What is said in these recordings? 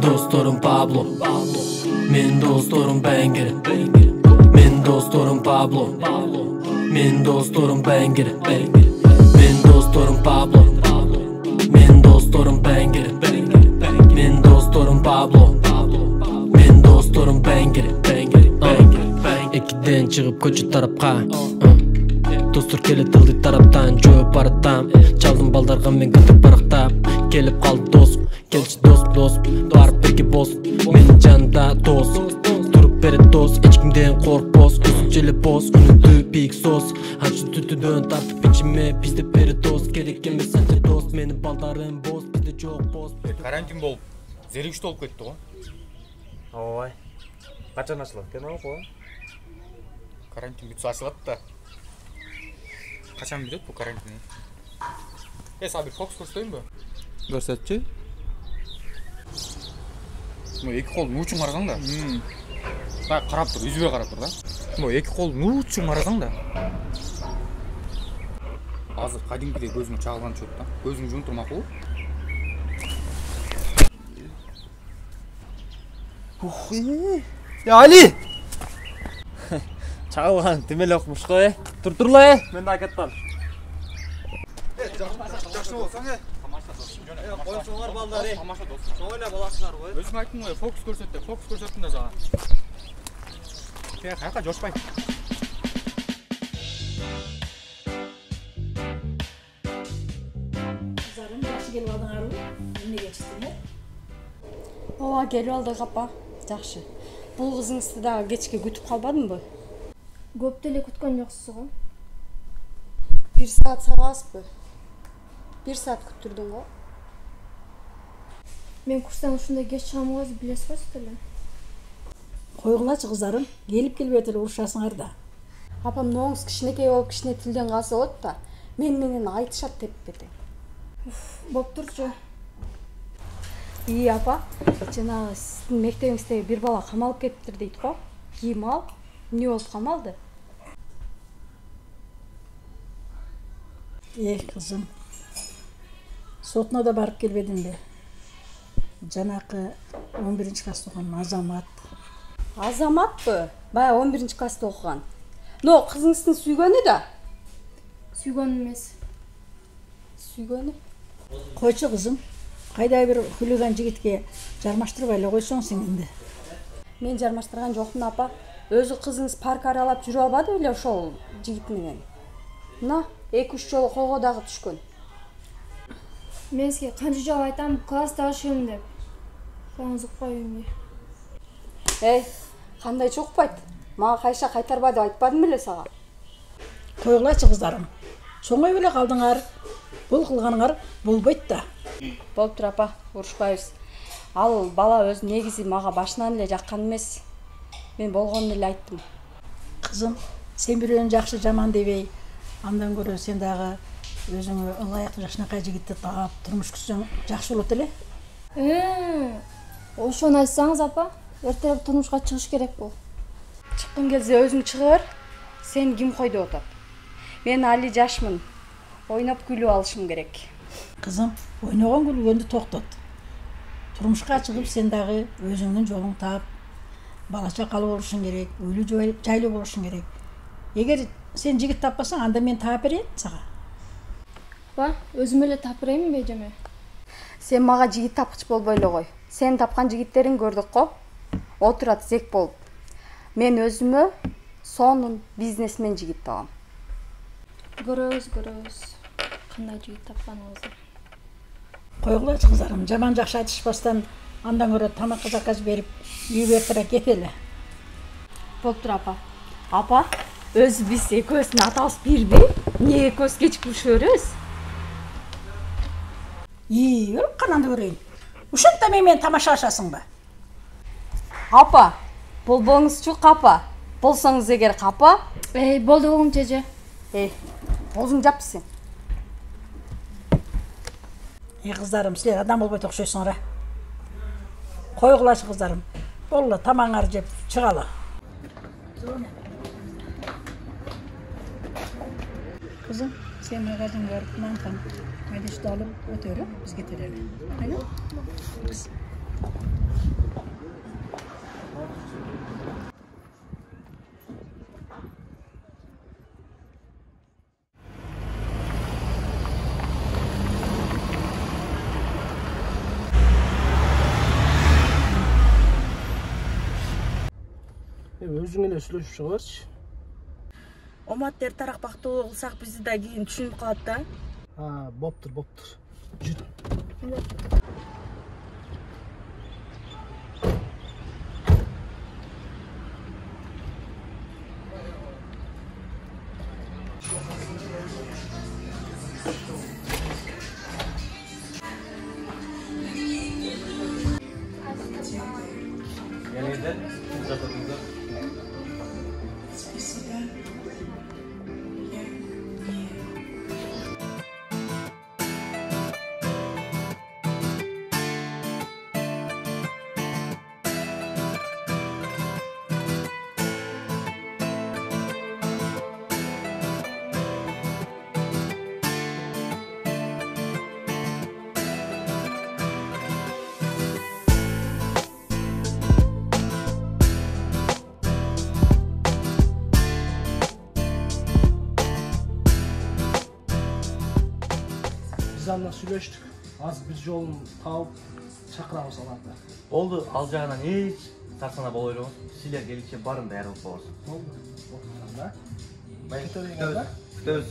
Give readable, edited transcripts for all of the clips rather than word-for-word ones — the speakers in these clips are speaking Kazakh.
dostlarım Pablo, men dostlarım Banger, men dostlarım Pablo, men dostlarım Banger, men dostlarım Pablo, men dostlarım Banger, men dostlarım Pablo, men dostlarım Banger. Ekiden çıkıp koçu tarapka dostlar kelip tıldı taraptan çöp baratam. Çaldım baldarga men kıtıp baraktap. Kelip kaldı dost, kelçi dost barıp birge boz. Menin canında toz, durup beri dost. Echkimden korkboz, gözümçeli boz. Unuttu pik sos, haçı tütüdön tartıp içime. Bizde beri dost, gerek emes sence dost. Menin baldarım boz, bizde çok boz. Karantin bolup, zerikişte olup ketти го. Ой. Качан ачылат экен го? Karantin бүтсө ачылат да. Качан бүтөт бул карантин? Сага бир фокус көрсөтөйүнбү? Көрсөтчү. Мына эки колдун учун карасаң да. Бак карап тур, үзбөй карап тур да. Мына эки колдун учун карасаң да. Азыр кадимкидей көзүң чагылган чөп да. Көзүң жумуп тур макул. Ya Ali! Çağılgan demeli okumuş koy. Turturla men de akattan. Жакшы болсоң э. Тамаша дос. Койсоңор балдар э. Тамаша дос. Сойло баласыңар кой. Өзүң айттың го, фокус көрсөт деп, фокус көрсөттүң да жага. Каяка жошпай. Kızlarım yaxşı gelip aldыңарбы? Эмне кечтиңер? Ооба, келип алдык апа. Жакшы. Бул кызыңызды дагы кечке күтүп калбадымбы? Көп деле күткөн жоксуз го. 1 saat сагасызбы? 1 saat күттүрдүң го. Мен курстан ушундай кеч чыгам го, билесиз го сиз эле. Койгулачы кыздарым, келип эле урушасыңар да. Апам ноңуз кичинекей болуп кичине тилден калса болот да, мен менен айтышат деп бете. Болуп турчу. Апа, жанагы сиздин мектебиңиздеги бир бала камалып кетиптир дейт го. Ким ал? Эмне болуп камалды? Kızım, sotuna da barıp gelmedin de. Janakı 11. klassda okuyan Azamat. Azamat mı? Baya 11. klassda okuyan. No, kızınızın süygönü da. Süygön emес. Süygönü? Koyçu kızım, kayda bir hülügan jigitke jarmaştırıp ele koysoň sen endi. Men jarmaştırgan jokмун апа. Өзү кызыңыз парк аралап жүрүп албады беле ошол жигит менен. Мына 2-3 жолу колго дагы түшкөн. Мен сизге канча жолу айтам, класста ашыгым деп. Коңуз укпай эмне? Кандай укпайт? Мага кайша кайтарба деп айтпадым беле сага? Koygulачы кыздарым. Чоңой беле калдыңар. Бул кылганыңар болбойт да. Болуптур апа, урушпайбыз. Ал бала өз негизи мага башынан эле жаккан эмес. Мен болгонун эле айттым. Kızım, sen biröөнү жакшы жаман дебей, андан көрө сен дагы өзүңө ылайыктуу жакшынакай жигитти таап турмуш күрсөң жакшы болот эле. Ошону айтсаңыз апа, эртерээк турмушка чыгыш керек бул. Чыккың келсе өзүң чыгыр. Сен ким койду атат? Мен али жашмын. Ойноп күлүп алышым керек. Kızım, ойногон күлгөндү токтот. Турмушка чыгып сен дагы өзүңдүн жолуң таап, бала чакалуу болушуң керек, үйлүү жайлуу болушуң керек. Эгер сен жигит таппасаң, анда мен таап берейин сага. Ба, өзүм эле таап берейинби эжеме? Сен мага жигит тапкыч болбой эле кой. Сен тапкан жигиттерин көрдүк го. Отурат зек болуп. Мен өзүмө сонун бизнесмен жигит табам. Көрөбүз. Кандай жигит тапканыңызды. Койгулачы кыздарым, жаман жакшы айтышпастан андан көрө тамакка заказ берип, үйгө эртерээк кетели. Болуптур апа. Апа, өзү биз экөөбүздүн атабыз бирби? Эмне экөөбүз кечип көрүшөбүз? Өлүп кананды көрөйүн. Ушунта менен тамашалашасыңбы? Апа, болбоңузчу капа. Болсоңуз эгер капа. Болду болуң чеже. Оозуңду жап сен. Кыздарым, силер адам болбойт окшойсуңар. Койгулачы кыздарым. Болду, тамагыңарды жеп чыгалы. Kızım, sen magazin görüp mantan maydaşta alıp ötörü biz getirelim. Hayır? Өзүң эле сүйлөшүп чыгыберчи. Омат эртараак бактылуу кылсак бизди да кийин түшүнүп калат да. Боптур. Жүр. Biz andan süйлөштүк. Азыр бир жолун таап чакырабыз аларды. Болду, ал жагынан эч тартсана боло элебиз. Силер келишип барын даяр кылып коебуз. Болду. Окуганда. Күтөбүз.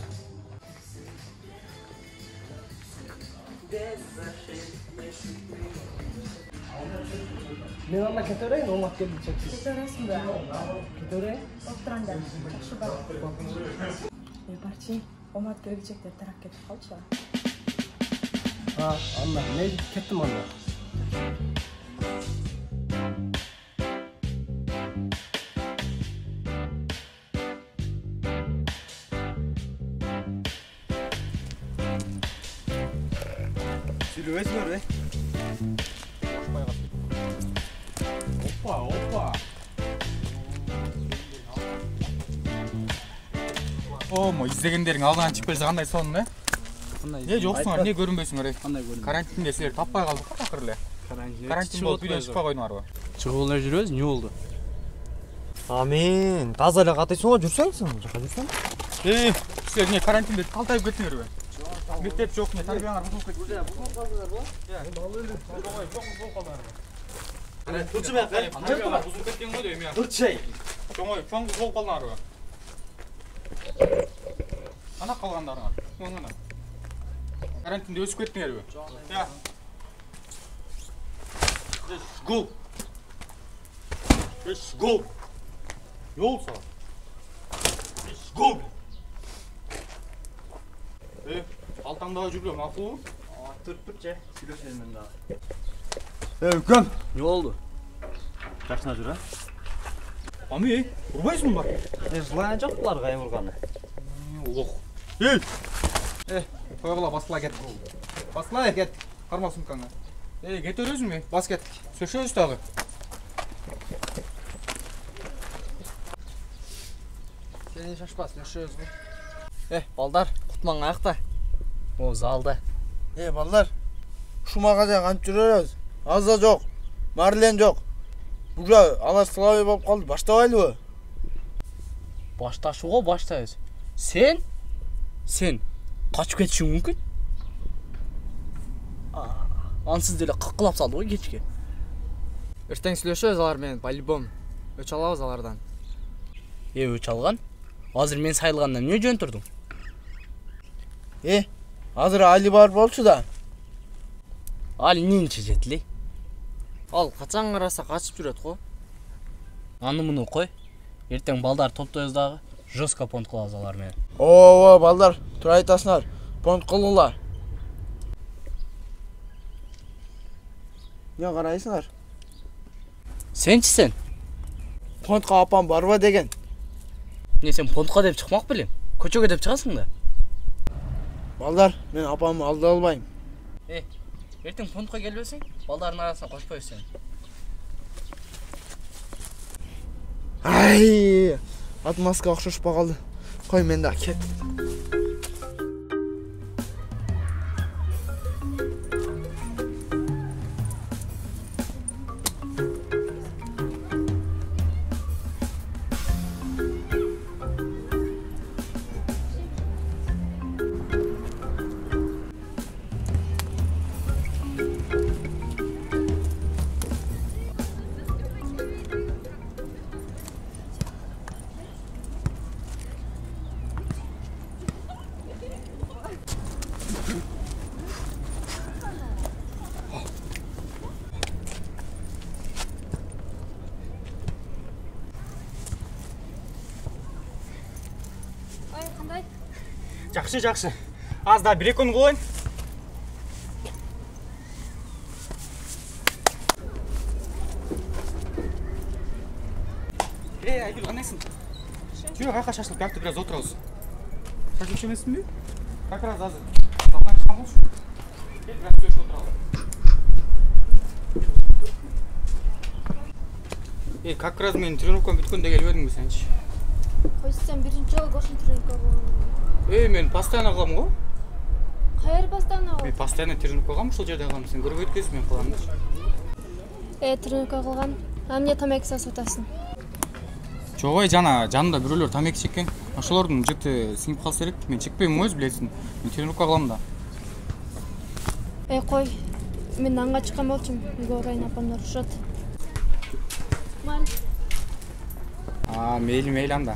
Мен анда кете берейин, Омат келди чексиз. Кете бересиңби? Кете берейин. Отураңдар. Жакшы бар. Барчи, Омат келгичекте тарап кетип калчу. Анда, мен кеттим анда. Сүйлөбөйсүңөр, Опа. Омо, издегендериң алдынан чыгып келсе кандай сонун, Не жоксуңар, не көрүнбөйсүңөр? Кандай көрүнбөйсүң? Карантинде силер таппай калдык го акыры эле. Карантин болуп үйдөн чыкпай койдуңарбы? Чыгып эле жүрөбүз, эмне болду? Амин, таза эле катыйсың го, жүрсөңсүң, жака жүрсөң. Силер не карантинде талтайып кеттиңерби? Мектеп жок, не тарбияңар бузулуп кетти. Бузулуп калдыңарбы? Балы эле. Ой, чоң бузулуп калдыңарбы? Турчу бак, Тарбияңар бузулуп кеткен го дейм я. турчай. Чоң бузулуп калдыңарбы? Ана калгандарыңар. Мына. Карантинде өсүп кеттиңерби? Я. Go. Let's go. Yolsa. Let's go. Алтаңдага жүргөм, макулбу? Турпуче, сүйлөшөм мен дагы. Өкөм. Не болду? Жакшына жүр, Ами, урбайсыңбы бар? Жылайан жок булар кайын урганы. Лох. Койгула басыла кет. Басыла кет. Карма сумкаңа. Кете бересиңби? Бас кеттик. Сөшөбүз дагы. Сени шашпа, сөшөбүз. Балдар, кутман аякта. О, залда. Балдар, ушумага да кантип жүрөбүз? Аза жок, Марлен жок. Буга алар славий болуп калды, баштабайлыбы? Башташууга баштайбыз. Сен качып кетишиң мүмкүн. Ансыз деле кыккылап салды го кечке. Эртең сүйлөшөбүз алар менен, по-любому. Өч алабыз алардан. Өч алган? Азыр мен сайылгандан эмне жөн турдуң? Азыр Али бар болчу да. Али эмнени чечет эле? Ал качан караса качып жүрөт го. Аны муну кой. Эртең балдар топтойбуз дагы, жестко понт кылабыз алар менен. Ооба, балдар, тура айтасыңар. Понт кылгыла. Не карайсыңар? Сен? Понтка апам барба деген. Эмне сен понтка деп чыкмак белем? Көчөгө деп чыгасың да. Балдар, мен апамды алда албайм. Эртең понтка келбесең, балдардын арасына кошпойбуз сени. Отмазка окшошпой калды. Кой, мен да кет. Жакшы. Аз да 1 күн коюн. Айгүл, кандайсың? Чүй, кайка шашылып калыпты, бираз отурабыз. Шашылып эмессиңби? Как раз азыр. Салган чыккан болчу. Кел, бираз сөйлөшүп отурабыз. Как раз менин тренировкам бүткөндө келип едиңби сенчи? Ой, сен биринчи жолу кошун тренировка кылган. Мен постоянно кылам го. Кайер постоянно? Мен постоянно тренировка кылам, ушул жерде кылам. Сен көрбөйт экенсиң, мен кылам. Тренировка кылган. А эмне тамеки сасып атасың? Жок, жанымда бирөөлөр тамеки чеккен. Ошолордун жыты сиңип калса элек. Мен чекпейм өзү билесиң. Мен тренировка кылам да. Кой. Мен анга чыккан болчумун. Үйгө орайын апамдар урушат. Мейли анда.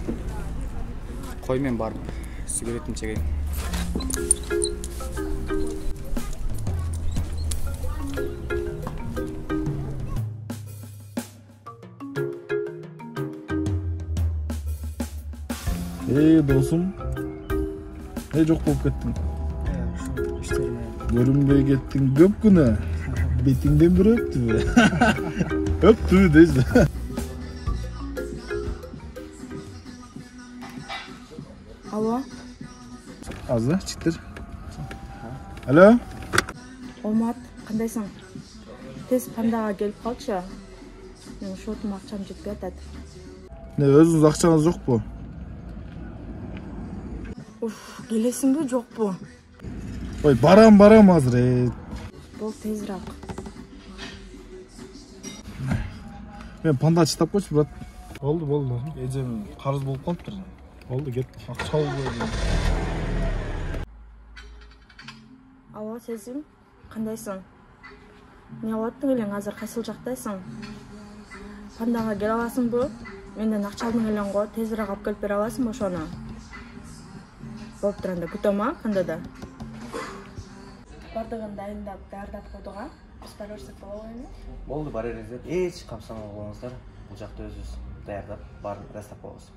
Кой, мен барып сигаретин чегейин. Досум. Жок болуп кеттиң. Ушул иштериме. Көрүнбөй кеттиң көп күнө. Бетиңден бир өптүбү? Өптүбү дейсиз. Алло. Аза, чиктер. Алло. Омат, кандайсың? Тез пандага келип калчы. Менин шотум акчам жетпей атат. Өзүңүз акчаңыз жокпу? Келесиңби, жокпу? Ой, барам азыр. Бол тезирак. Мен панда чыдап койчу, брат. Болду. Эжем карыз болуп калыптыр. Болду, кет. Акча алып. Алло, сезим, кандайсың? Эмне кылып аттың элең, азыр кайсыл жактайсың? Пандага келе аласыңбы? Менден акча алдың элең го, тезирээк алып келип бере аласыңбы ошону? Болуптур, анда күтөм а, кандайда? Бардыгын дайындап, даярдап койдук а? Биз бара берсек болобу эми? Болду, бара бериңиздер. Эч камсамай коюңуздар. Бул жакта өзүбүз даярдап, баарын дастап коебуз.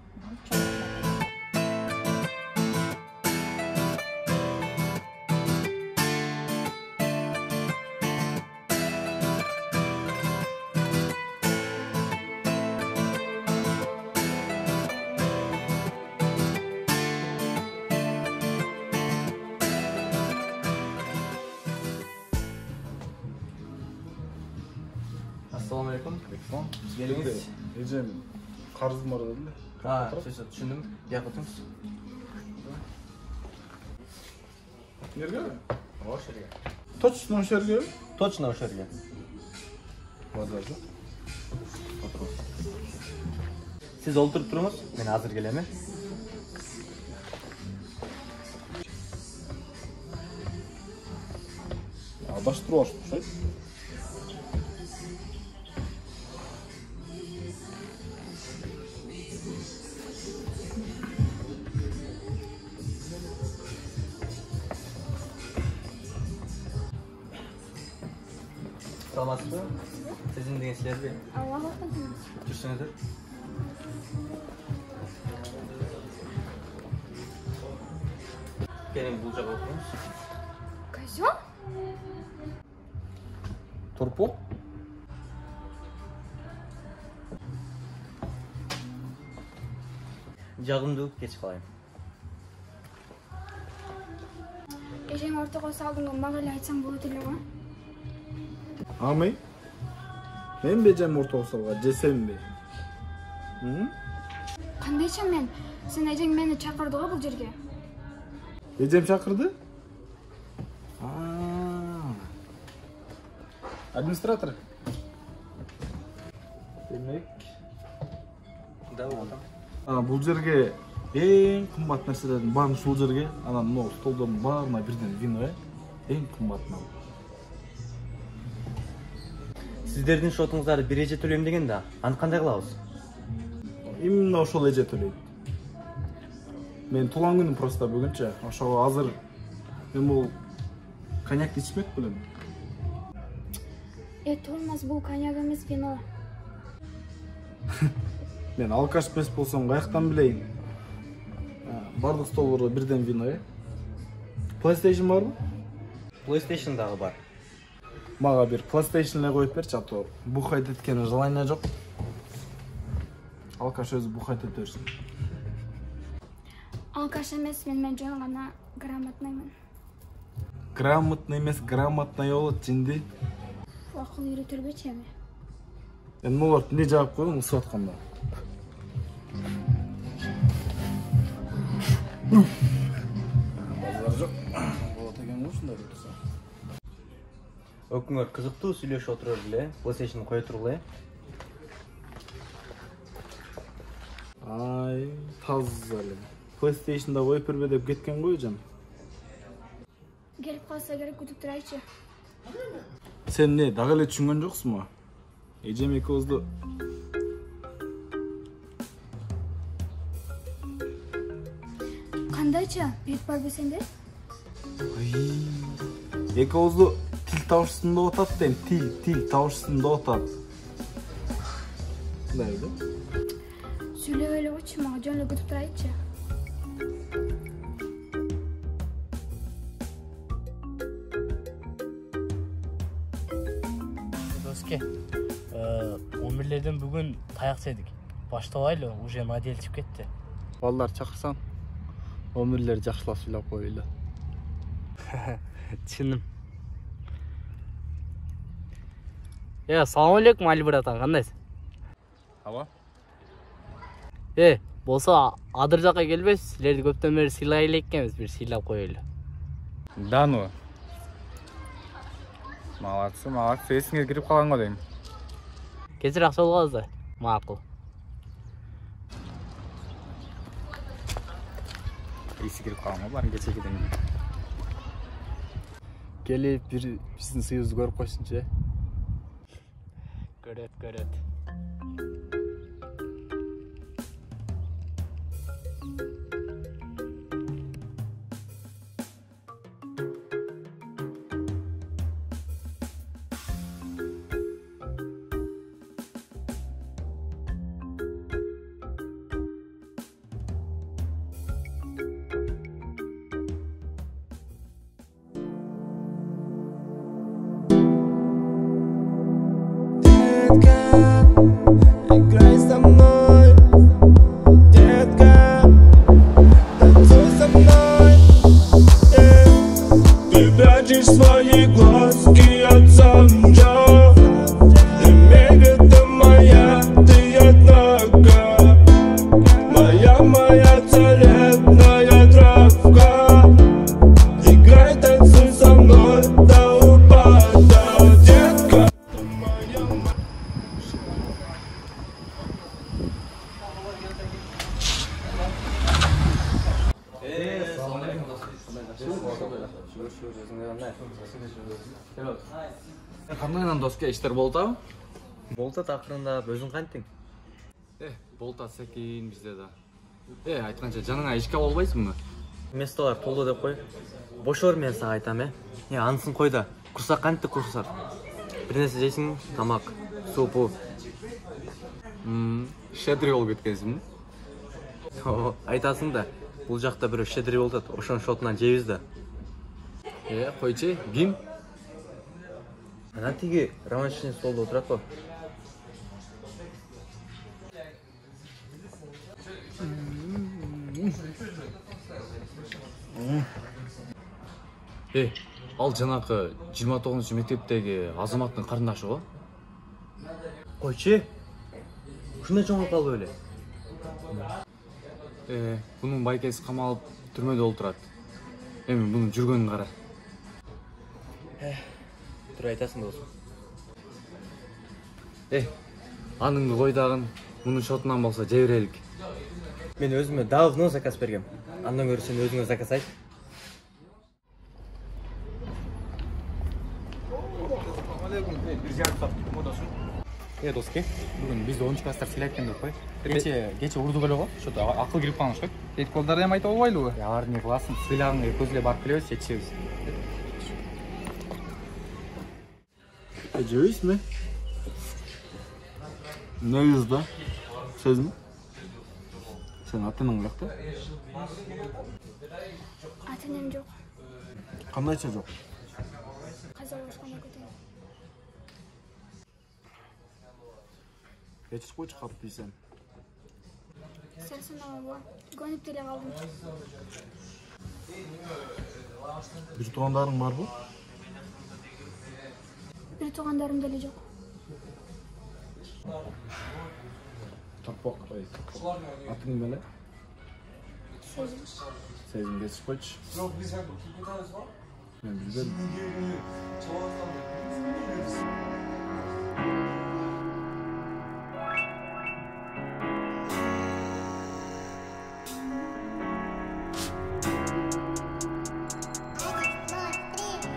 Assalamu alaikum. Geliniz. Эжем карызым бар деди эле. Түшүндүм. Бияка отуруңуз. Эмнеге? Ошол жерге. Точно ошол жерге? Точно ошол жерге. Базар жок. Отуруңуз. Сиз олтуруп туруңуз, мен азыр келем. Адаштырып алышты, окшойт. Саламатсызбы? Сизин деген силерби? Аллах Жүрсүңүздөр. Келин бул жака отуруңуз. Козёл? Турпу? Жагымдуу кеч калайын. Эжең ортого салдың, мага эле айтсаң болот эле го. Амай? Мен бежем ортого салга, жесемби? Кандайча мен? Сен эжең мени чакырды го бул жерге. Эжем чакырды? Администратор. Демек. Да, болдум. Бул жерге эң кымбат нерселердин баарын ушул жерге, анан могу столдордун баарына бирден вино, эң кымбатын ал. Сиздердин шотуңуздарды бир эже төлөйм деген да, аны кандай кылабыз? Именно ошол эже төлөйт. Мен туулган күнүм просто бүгүнчө. Ошого азыр мен бул коньяк ичмек белем. Тормоз, бул коньяк эмес, вино. Мен алкаш эмес болсом каяктан билейин? Бардык столдорго бирден вино, PlayStation барбы? PlayStation дагы бар. Мага бир PlayStation эле коюп берчи, ато бухать эткени желание жок. Алкаш өзү бухать эте берсин. Алкаш эмес, мен жөн гана грамотныймын. Грамотный эмес, грамотный болот жинди. Акыл үйрөтөлбөчү эми. Эми олар эмне жаап койгон ысып атканда? Базар жок. Болот экен го ушундай турса. Өкүңөр кызыктуу сүйлөшүп отурор эле, PlayStation кое тургула. Ай, таза эле. PlayStation'да коюп бербе деп кеткен го эжем. Келип калса керек, күтүп турайчы. Сен не, дагы эле түшүнгөн жоксуңбу? Эжем экөөбүздү Кандайча? Бет барбы сенде? экөөбүздү тил табышсында отат дейм, тил табышсында отат. Мындай эле. Сүйлөп эле койчу, мага жөн эле күтүп турайчы. Доске, 11-лерден бүгүн таяк седик. Баштабайлы, уже моделчип кетти. Балдар чакырсаң, 11-лер жакшылап сүйлөп койлу. Чыным. Салам алейкум, Али братан, кандайсың? Ала? Болсо адыр жакка келбейсиз, силерди көптөн бери сыйлай элек экенбиз, бир сыйлап коелу. Да ну. Малаксы, эсиңе кирип калган го дейм. Кечир акча болгонбуз да, макул. Эси кирип калган го, барын кечегиден. Келип биздин сыйыбызды көрүп койсунчу. Көрөт. Играй со мной, детка, танцуй со мной. Ты прячешь свои глазки от солнца. Ты мега, моя, ты однако. Моя целебная травка. Играй, танцуй со мной до упада, детка. Кандайдан доске, иштер болтабы? Болтат акырындап, өзүң кантиң? Болтат секин бизде да. Айтканча жаныңа ишке болбойсуңбу? Местолар толду деп кой. Бошор мен сага айтам, анысын кой да. Курсак кантты курсак. Бир нерсе жейсиң, тамак, супу. Щедрый болуп кеткенсиңби? Айтасың да, бул жакта бирөө щедрый болот, ошонун шотунан жейбиз да. Койчу, ким? Анан тиги романтичный столдо отурат го. Ал жанакы 29-мектептеги Азаматтын карындашы го? Койчу. Ушундай чоңоюп калды беле. Бунун байкеси камалып түрмөдө олтурат. Эми бунун жүргөнүн кара. Тура айтасың досум. Аныңды кой дагы, мунун шотунан болсо жей берелик. Мен өзүмө давно заказ бергем. Андан көрө сен өзүңө заказ айт. Доске, бүгүн бизди 10 класстар сыйлайт экен деп кой. Кече урдук эле го, ошото акыл кирип калган окшойт. Эт колдарды эми айта албайлыбы? Аларды не кыласың, сыйлагың экөөбүз эле барып келебиз, жетишебиз. Жебейсиңби? Негиз да. Сезим? Сен ата-энаң каякта? Ата-энем жок. Кандайча жок? Каза башкана кетем. Кечип койчу калып бийсем. Сарсана баба. Көнүп деле калдым. Бир туугандарың барбы? Бир туугандарым деле жок. Таппак, атың эмне? Сезим. Сезим кечип койчу. Мен билбедим.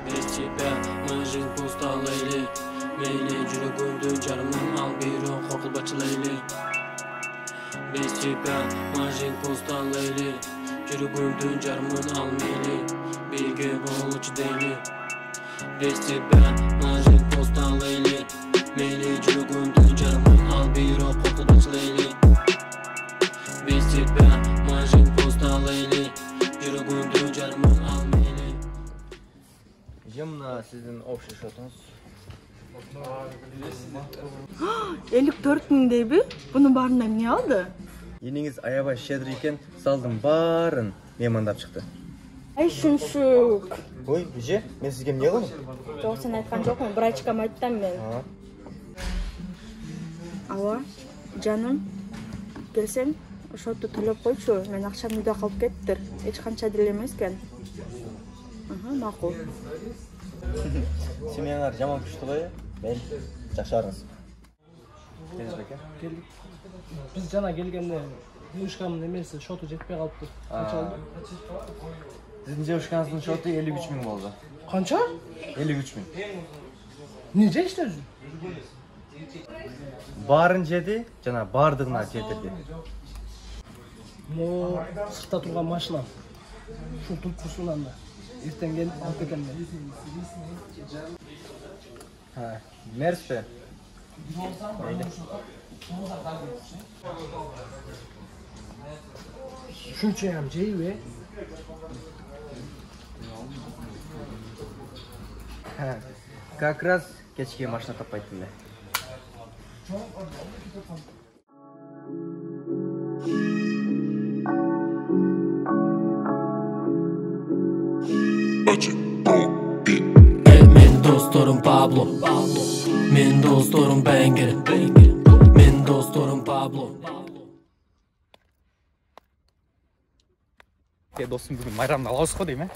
Без тебя моя жизнь пуста, Лейли. Мейли, жүрөгүмдү жарымын ал, бирок коркулбачы, Лейли. Без тебя моя жизнь пуста, Лейли. Жүрөгүмдү жарымын ал, мейли. Бирге болчу дейли. Без тебя моя жизнь пуста, Лейли. Мейли, жүрөгүмдү жарымын ал, бирок коркулбачы, Лейли. Без тебя моя жизнь пуста, Лейли. Жүрөгүмдү жарымын ал, мейли. Жемна сиздин общий счетуңуз. 54.000 дейби? Bunun баарынан эмне алды? Енеңиз аябай щедр экен, салдын баарын меймандап чыкты. Ай шуншук. Ой, эже, мен сизге эмне кылдым? Жок, сен айткан жокмун, врачкам айттым мен. Ава, жаным, келсең, ошону төлөп койчу. Мен акчамды үйдө калып кеттир. Эч канча деле эмес экен. Макул. Семьяңар жаман күчтүү го, мен жакшарыңыз. Келиңиз беке. Келдик. Биз жана келгенде девушкамдын эмеси шоту жетпей калыптыр. Канча алды? Сиздин девушкаңыздын шоту 53.000 болду. Канча? 53.000. Эмне жештирди? Баарын жеди, жана баардыгына жетирди. Mo сыртта турган машина. Ушул турпусунан да. Эртең келип алып кетем мен. Мерспи? Ушунчаям жейби? Как раз кечке машина таппайт эле. Men dostlarım Pablo. Men dostlarım Banger. Men dostlarım Pablo. Досым бүгін майрамды алабыз го дейм,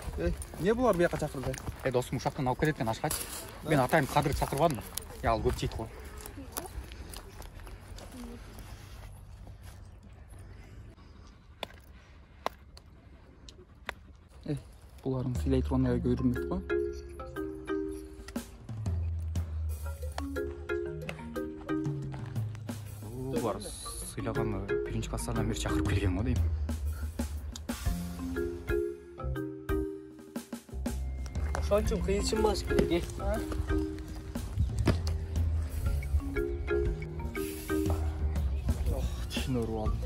Эмне булар бияка чакырды? Досым ушактан алып кетет экен ашкач. Мен атайын Кадырды чакырбадым. Ал көп жейт го. Буларың сыйлай тургандай көрүнбөйт го. Булар сыйлаганы биринчи класстардан бери чакырып келген го дейм. Ошончун кыйынчынбаш керек. Тишине уруп алдым.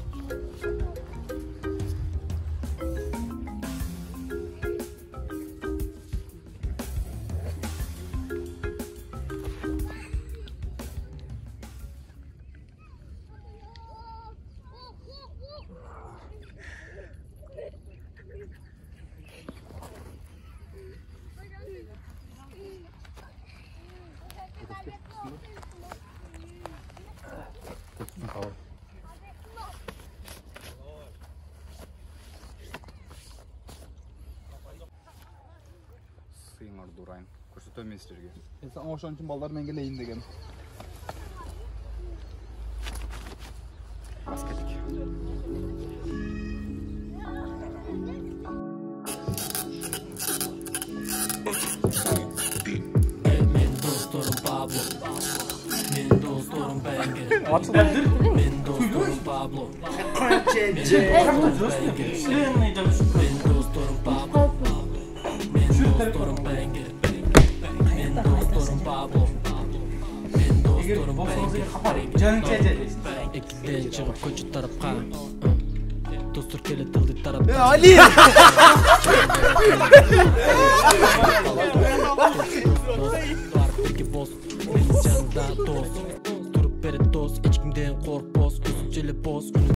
Сыйыңарды урайын. Көрсөтөм мен силерге. Сен ошон үчүн балдар менен келейин деген. Бас кетик. Men dostlarım Pablo. Men dostlarım Banger. Men dostlarım Pablo. Men dostlarım Pablo. Men dostlarım Banger. Men dostlarım Pablo. Men dostlarım Banger. Ekiden çıkıp koçu tarafka. Dostur kele tıldı taraptan. Ali! Birgi boz, benim canımda dost. Durup beri dost, hiç kimden kork boz. Gözüm boz.